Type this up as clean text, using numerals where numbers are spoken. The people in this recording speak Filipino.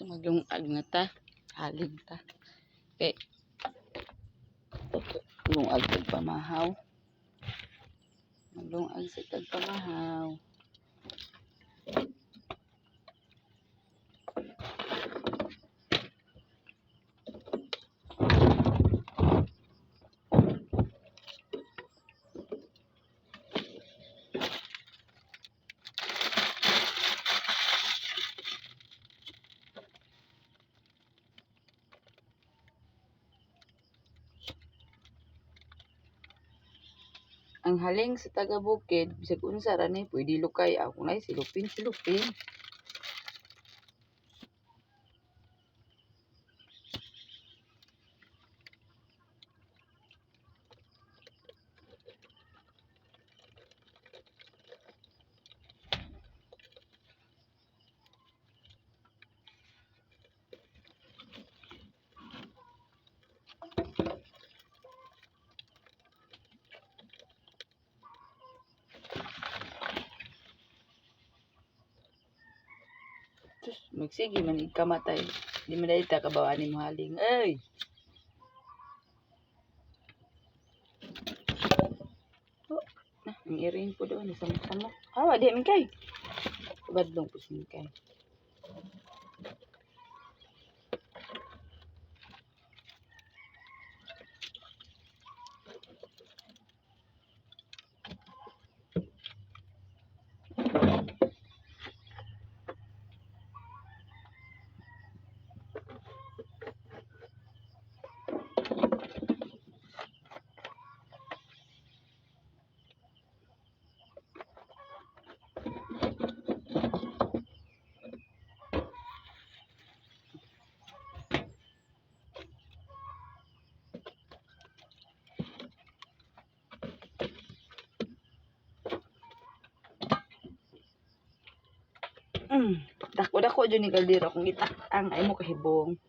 So maglungag na ta. Halig ta. Okay. Lungag sa pamahaw. Maglungag sa pamahaw. Ang haling sa taga-bukid, bisag unsa ra ni pwede lukay. Ako na silupin. Sus, magsige man kamatay. Di man dahil ta kabawaan ni mo haling. Ay! Oh, ang irin po doon. Samok-samok. Hawa, di min kay. Badlong po sin kay. Dako-dako dyan ni kaldero kung itak ang ay mo kahibong.